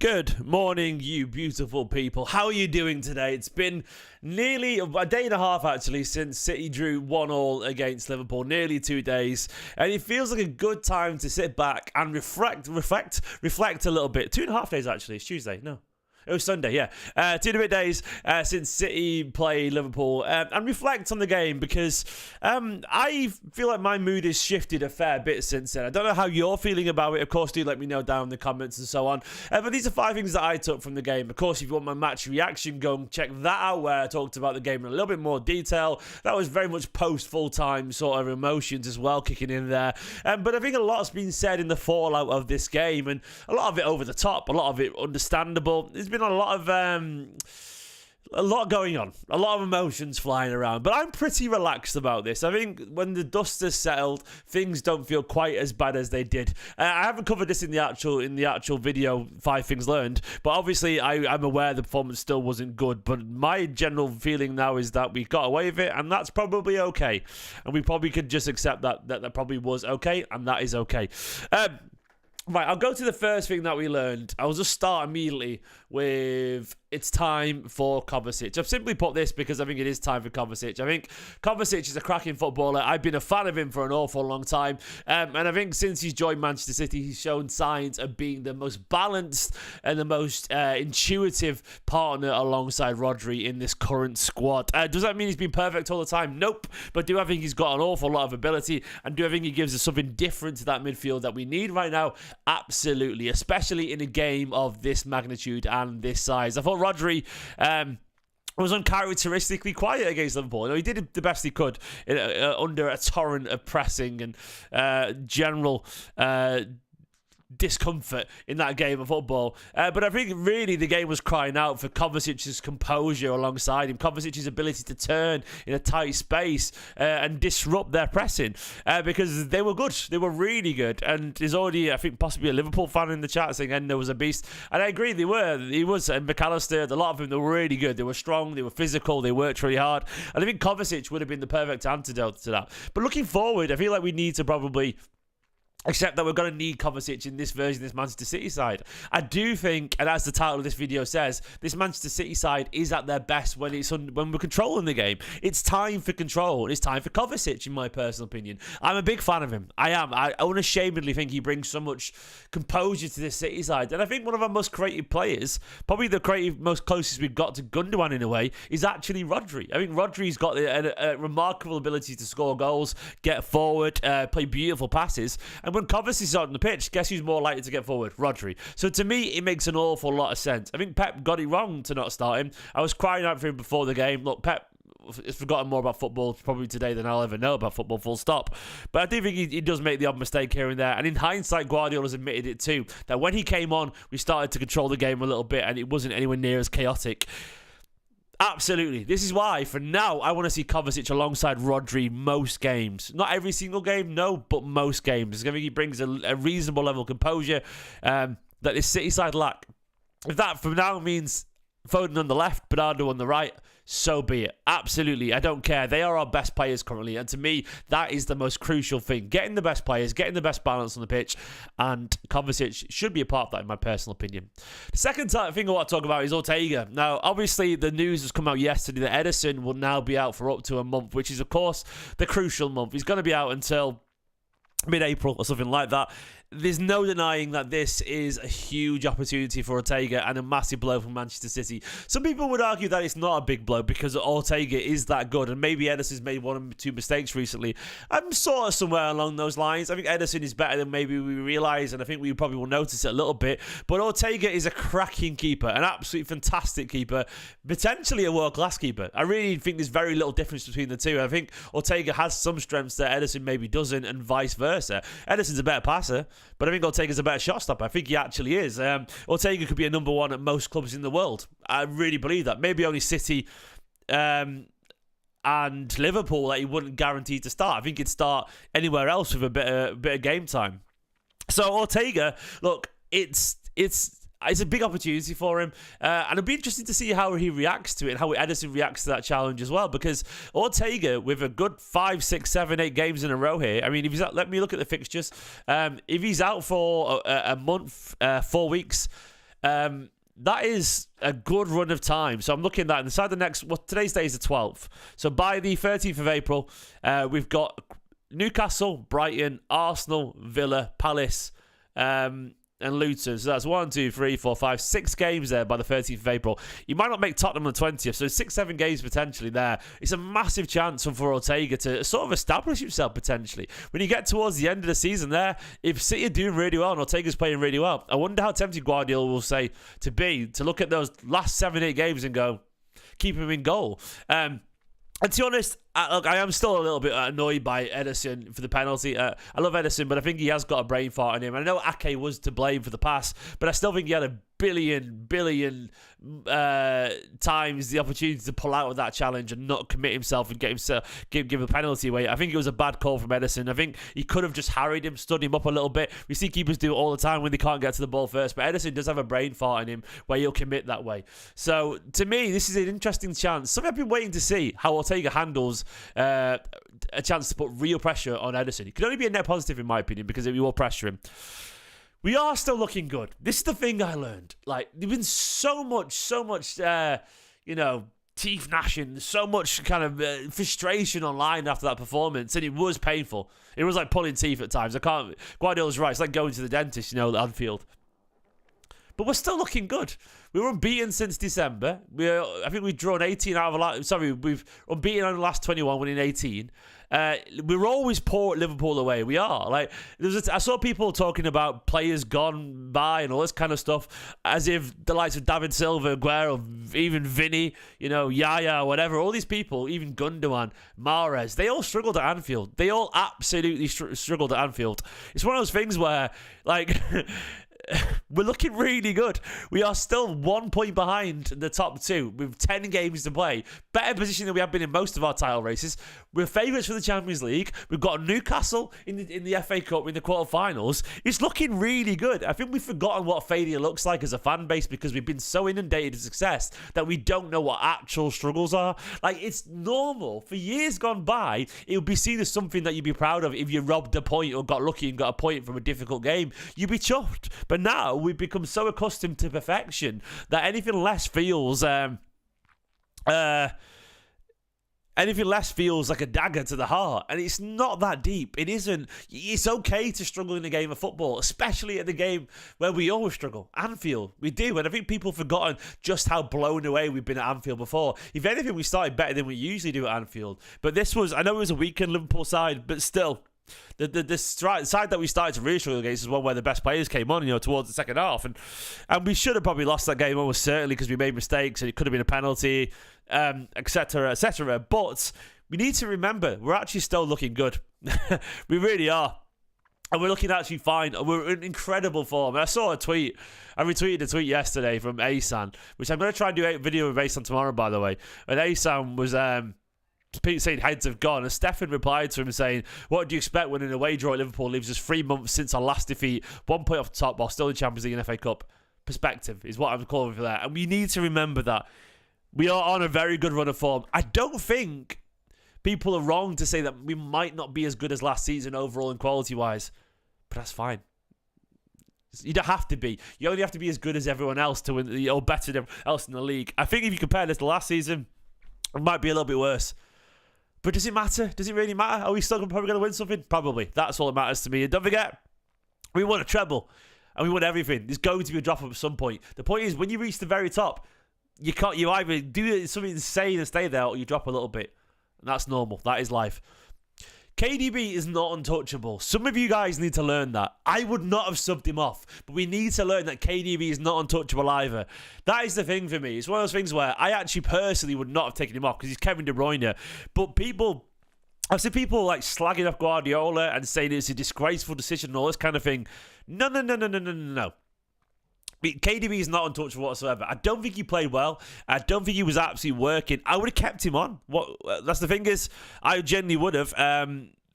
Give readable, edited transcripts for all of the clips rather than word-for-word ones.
Good morning, you beautiful people. How are you doing today? It's been nearly a day and a half, actually, since City drew 1-1 against Liverpool. Nearly 2 days. And it feels like a good time to sit back and reflect a little bit. 2.5 days, actually. It's Tuesday. No. It was Sunday, yeah. 2.5 days since City played Liverpool and reflect on the game because I feel like my mood has shifted a fair bit since then. I don't know how you're feeling about it. Of course, do let me know down in the comments and so on. But these are 5 things that I took from the game. Of course, if you want my match reaction, go and check that out where I talked about the game in a little bit more detail. That was very much post-full-time sort of emotions as well kicking in there. But I think a lot's been said in the fallout of this game and a lot of it over the top, a lot of it understandable. There's been a lot going on, a lot of emotions flying around, but I'm pretty relaxed about this. I think when the dust has settled, things don't feel quite as bad as they did. I haven't covered this in the actual video, 5 things learned, but obviously I'm aware the performance still wasn't good, but my general feeling now is that we got away with it, and that's probably okay, and we probably could just accept that probably was okay, and that is okay. Right, I'll go to the first thing that we learned. I'll just start immediately with it's time for Kovacic. I've simply put this because I think it is time for Kovacic. I think Kovacic is a cracking footballer. I've been a fan of him for an awful long time. And I think since he's joined Manchester City, he's shown signs of being the most balanced and the most intuitive partner alongside Rodri in this current squad. Does that mean he's been perfect all the time? Nope. But do I think he's got an awful lot of ability? And do I think he gives us something different to that midfield that we need right now? Absolutely. Especially in a game of this magnitude and this size. I thought Rodri was uncharacteristically quiet against Liverpool. He did the best he could under a torrent of pressing and general discomfort in that game of football. But I think really the game was crying out for Kovacic's composure alongside him, Kovacic's ability to turn in a tight space and disrupt their pressing because they were good. They were really good. And there's already, I think, possibly a Liverpool fan in the chat saying Endo was a beast. And I agree, they were. He was. And McAllister, a lot of them, they were really good. They were strong, they were physical, they worked really hard. And I think Kovacic would have been the perfect antidote to that. But looking forward, I feel like we need to probably accept that we're going to need Kovacic in this version of this Manchester City side. I do think, and as the title of this video says, this Manchester City side is at their best when we're controlling the game. It's time for control. It's time for Kovacic, in my personal opinion. I'm a big fan of him. I am. I unashamedly think he brings so much composure to this City side. And I think one of our most creative players, probably the most closest we've got to Gundogan in a way, is actually Rodri. I think Rodri's got a remarkable ability to score goals, get forward, play beautiful passes. And when Kovacic is on the pitch, guess who's more likely to get forward? Rodri. So to me, it makes an awful lot of sense. I think Pep got it wrong to not start him. I was crying out for him before the game. Look, Pep has forgotten more about football probably today than I'll ever know about football, full stop. But I do think he does make the odd mistake here and there. And in hindsight, Guardiola's admitted it too, that when he came on, we started to control the game a little bit and it wasn't anywhere near as chaotic. Absolutely. This is why, for now, I want to see Kovacic alongside Rodri most games. Not every single game, no, but most games. I think he brings a reasonable level of composure that this City side lack. If that, for now, means Foden on the left, Bernardo on the right, so be it. Absolutely. I don't care. They are our best players currently. And to me, that is the most crucial thing. Getting the best players, getting the best balance on the pitch. And Kovacic should be a part of that, in my personal opinion. The second thing I want to talk about is Ortega. Now, obviously, the news has come out yesterday that Ederson will now be out for up to a month, which is, of course, the crucial month. He's going to be out until mid-April or something like that. There's no denying that this is a huge opportunity for Ortega and a massive blow for Manchester City. Some people would argue that it's not a big blow because Ortega is that good, and maybe Ederson's made 1 or 2 mistakes recently. I'm sort of somewhere along those lines. I think Ederson is better than maybe we realise, and I think we probably will notice it a little bit. But Ortega is a cracking keeper, an absolutely fantastic keeper, potentially a world-class keeper. I really think there's very little difference between the two. I think Ortega has some strengths that Ederson maybe doesn't, and vice versa. Ederson's a better passer, but I think Ortega's a better shot stopper. I think he actually is. Ortega could be a number 1 at most clubs in the world. I really believe that. Maybe only City and Liverpool that he wouldn't guarantee to start. I think he'd start anywhere else with a bit of game time. So Ortega, look, it's a big opportunity for him, and it'll be interesting to see how he reacts to it and how Ederson reacts to that challenge as well, because Ortega, with a good 5, 6, 7, 8 games in a row here, I mean, if he's out, let me look at the fixtures. If he's out for a month, 4 weeks, That is a good run of time. So I'm looking at inside the next. Well, today's day is the 12th. So by the 13th of April, we've got Newcastle, Brighton, Arsenal, Villa, Palace, and Luton. So that's 1, 2, 3, 4, 5, 6 games there by the 13th of April. You might not make Tottenham on the 20th, so 6, 7 games potentially there. It's a massive chance for Ortega to sort of establish himself potentially. When you get towards the end of the season there, if City are doing really well and Ortega's playing really well, I wonder how tempted Guardiola will say to look at those last 7, 8 games and go, keep him in goal. And to be honest, I am still a little bit annoyed by Ederson for the penalty. I love Ederson, but I think he has got a brain fart in him. And I know Ake was to blame for the pass, but I still think he had a billion times the opportunity to pull out of that challenge and not commit himself and give a penalty away. I think it was a bad call from Ederson. I think he could have just harried him, stood him up a little bit. We see keepers do it all the time when they can't get to the ball first, but Ederson does have a brain fart in him where he'll commit that way. So to me, this is an interesting chance. Something I've been waiting to see how Ortega handles a chance to put real pressure on Ederson. It could only be a net positive in my opinion because we will pressure him. We are still looking good. This is the thing I learned. Like, there's been so much, teeth gnashing, so much kind of frustration online after that performance, and it was painful. It was like pulling teeth at times. Guardiola's right. It's like going to the dentist, at Anfield. But we're still looking good. We were unbeaten since December. I think we've drawn 18 out of we've unbeaten on the last 21, winning 18. We're always poor at Liverpool away. We are. I saw people talking about players gone by and all this kind of stuff, as if the likes of David Silva, Aguero, even Vinny, Yaya, whatever. All these people, even Gundogan, Mahrez, they all struggled at Anfield. They all absolutely struggled at Anfield. It's one of those things where, we're looking really good. We are still 1 point behind the top 2 with 10 games to play. Better position than we have been in most of our title races. We're favourites for the Champions League. We've got Newcastle in the FA Cup in the quarterfinals. It's looking really good. I think we've forgotten what failure looks like as a fan base because we've been so inundated with success that we don't know what actual struggles are. It's normal. For years gone by, it would be seen as something that you'd be proud of if you robbed a point or got lucky and got a point from a difficult game. You'd be chuffed. But now we've become so accustomed to perfection that anything less feels like a dagger to the heart. And it's not that deep. It isn't. It's okay to struggle in a game of football, especially at the game where we always struggle. Anfield, we do. And I think people have forgotten just how blown away we've been at Anfield before. If anything, we started better than we usually do at Anfield. But I know it was a weakened Liverpool side, but still. The side that we started to really struggle against is one where the best players came on, towards the second half, and we should have probably lost that game almost certainly because we made mistakes and it could have been a penalty, etc., etc. But we need to remember we're actually still looking good. We really are. And we're looking actually fine. We're in incredible form. I saw a tweet. I retweeted a tweet yesterday from Asan, which I'm going to try and do a video with Asan tomorrow, by the way. And Asan was saying heads have gone, and Stefan replied to him saying, what do you expect when an away draw at Liverpool leaves us 3 months since our last defeat, 1 point off the top while still in Champions League and FA Cup? Perspective is what I'm calling for that. And we need to remember that we are on a very good run of form. I don't think people are wrong to say that we might not be as good as last season overall and quality-wise, but that's fine. You don't have to be. You only have to be as good as everyone else to win, or better than everyone else in the league. I think if you compare this to last season, it might be a little bit worse. But does it matter? Does it really matter? Are we still probably going to win something? Probably. That's all that matters to me. And don't forget, we won a treble. And we won everything. There's going to be a drop-up at some point. The point is, when you reach the very top, you either do something insane and stay there, or you drop a little bit. And that's normal. That is life. KDB is not untouchable. Some of you guys need to learn that. I would not have subbed him off, but we need to learn that KDB is not untouchable either. That is the thing for me. It's one of those things where I actually personally would not have taken him off because he's Kevin De Bruyne. But I've seen people slagging off Guardiola and saying it's a disgraceful decision and all this kind of thing. No. KDB is not untouchable whatsoever. I don't think he played well. I don't think he was absolutely working. I would have kept him on. That's the thing is, I genuinely would have.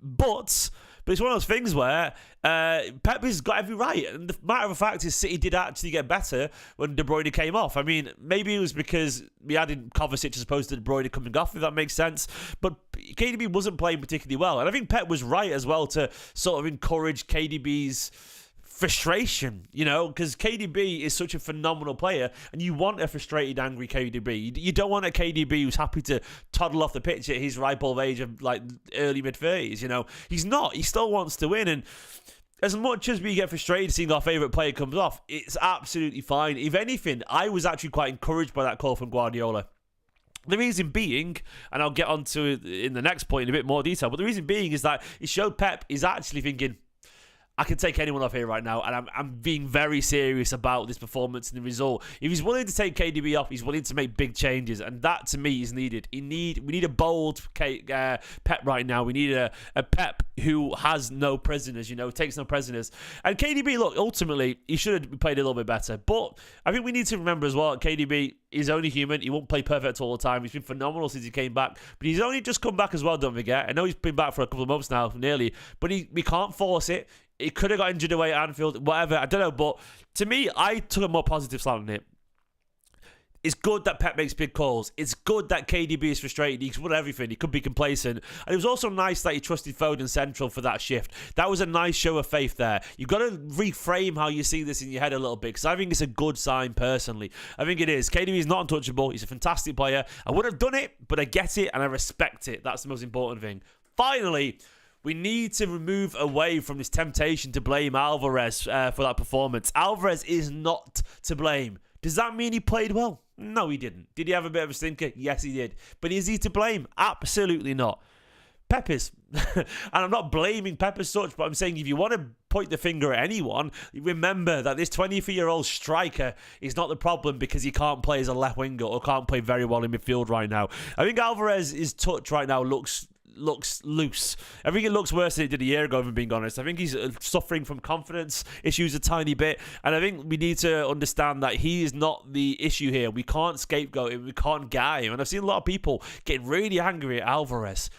But it's one of those things where Pep has got every right. And the matter of fact is City did actually get better when De Bruyne came off. I mean, maybe it was because we added Kovacic as opposed to De Bruyne coming off, if that makes sense. But KDB wasn't playing particularly well. And I think Pep was right as well to sort of encourage KDB's frustration, because KDB is such a phenomenal player, and you want a frustrated, angry KDB. You don't want a KDB who's happy to toddle off the pitch at his ripe old age of like early mid-30s. He's not. He still wants to win, and as much as we get frustrated seeing our favourite player comes off, it's absolutely fine. If anything, I was actually quite encouraged by that call from Guardiola. The reason being, and I'll get onto it in the next point in a bit more detail, but the reason being is that it showed Pep is actually thinking, I can take anyone off here right now, and I'm being very serious about this performance and the result. If he's willing to take KDB off, he's willing to make big changes, and that to me is needed. We need a bold Pep right now. We need a Pep who has no prisoners, takes no prisoners. And KDB, look, ultimately he should have played a little bit better, but I think we need to remember as well, KDB is only human. He won't play perfect all the time. He's been phenomenal since he came back, but he's only just come back as well. Don't forget. I know he's been back for a couple of months now, nearly, but we can't force it. He could have got injured away at Anfield, whatever, I don't know, but to me, I took a more positive slant on it. It's good that Pep makes big calls. It's good that KDB is frustrated. He's won everything. He could be complacent. And it was also nice that he trusted Foden central for that shift. That was a nice show of faith there. You've got to reframe how you see this in your head a little bit, because I think it's a good sign personally. I think it is. KDB is not untouchable. He's a fantastic player. I would have done it, but I get it and I respect it. That's the most important thing. Finally, we need to move away from this temptation to blame Alvarez for that performance. Alvarez is not to blame. Does that mean he played well? No, he didn't. Did he have a bit of a stinker? Yes, he did. But is he to blame? Absolutely not. Pep is. And I'm not blaming Pep as such, but I'm saying if you want to point the finger at anyone, remember that this 23-year-old striker is not the problem because he can't play as a left winger or can't play very well in midfield right now. I think Alvarez's touch right now looks loose. I think it looks worse than it did a year ago, if I'm being honest. I think he's suffering from confidence issues a tiny bit, and I think we need to understand that he is not the issue here. We can't scapegoat him, we can't guy him, and I've seen a lot of people get really angry at Alvarez.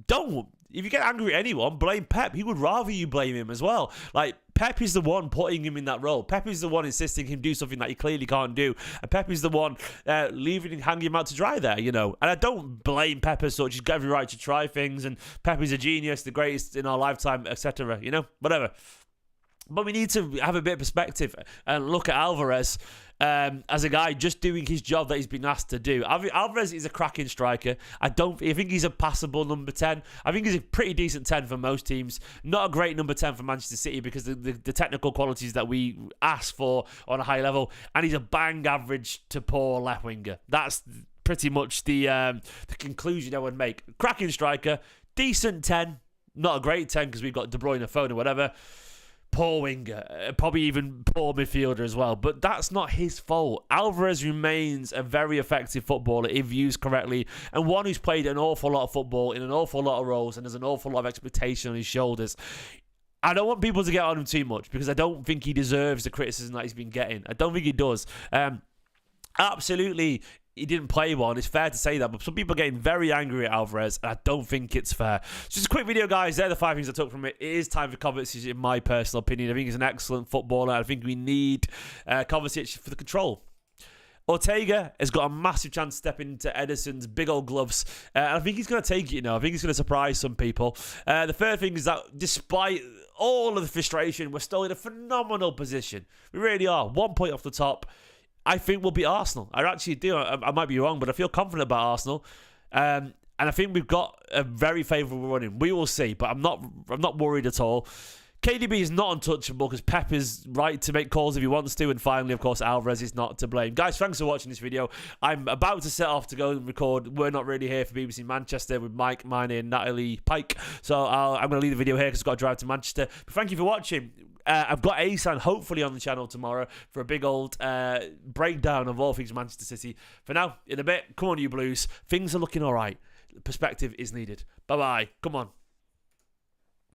Don't. If you get angry at anyone, blame Pep. He would rather you blame him as well. Like, Pep is the one putting him in that role. Pep is the one insisting him do something that he clearly can't do. And Pep is the one leaving and hanging him out to dry there, And I don't blame Pep as such. He's got every right to try things. And Pep is a genius, the greatest in our lifetime, etc. Whatever. But we need to have a bit of perspective and look at Alvarez as a guy just doing his job that he's been asked to do. Alvarez is a cracking striker. I think he's a passable number 10. I think he's a pretty decent 10 for most teams. Not a great number 10 for Manchester City because the technical qualities that we ask for on a high level. And he's a bang average to poor left winger. That's pretty much the conclusion I would make. Cracking striker, decent 10. Not a great 10 because we've got De Bruyne, Foden or whatever. Poor winger, probably even poor midfielder as well, but that's not his fault. Alvarez remains a very effective footballer if used correctly, and one who's played an awful lot of football in an awful lot of roles and has an awful lot of expectation on his shoulders. I don't want people to get on him too much because I don't think he deserves the criticism that he's been getting. I don't think he does. Absolutely, he didn't play one. It's fair to say that, but some people are getting very angry at Alvarez, and I don't think it's fair. Just a quick video, guys. They're the 5 things I took from it. It is time for Kovacic, in my personal opinion. I think he's an excellent footballer. I think we need Kovacic for the control. Ortega has got a massive chance to step into Ederson's big old gloves. And I think he's going to take it, I think he's going to surprise some people. The third thing is that despite all of the frustration, we're still in a phenomenal position. We really are. 1 point off the top. I think we'll beat Arsenal. I actually do. I might be wrong, but I feel confident about Arsenal. And I think we've got a very favourable running. We will see, but I'm not worried at all. KDB is not untouchable because Pep is right to make calls if he wants to. And finally, of course, Alvarez is not to blame. Guys, thanks for watching this video. I'm about to set off to go and record We're Not Really Here for BBC Manchester with Mike, Miney and Natalie Pike. So I'm going to leave the video here because I've got to drive to Manchester. But thank you for watching. I've got Asan hopefully on the channel tomorrow for a big old breakdown of all things Manchester City. For now, in a bit, come on you Blues. Things are looking all right. Perspective is needed. Bye-bye. Come on.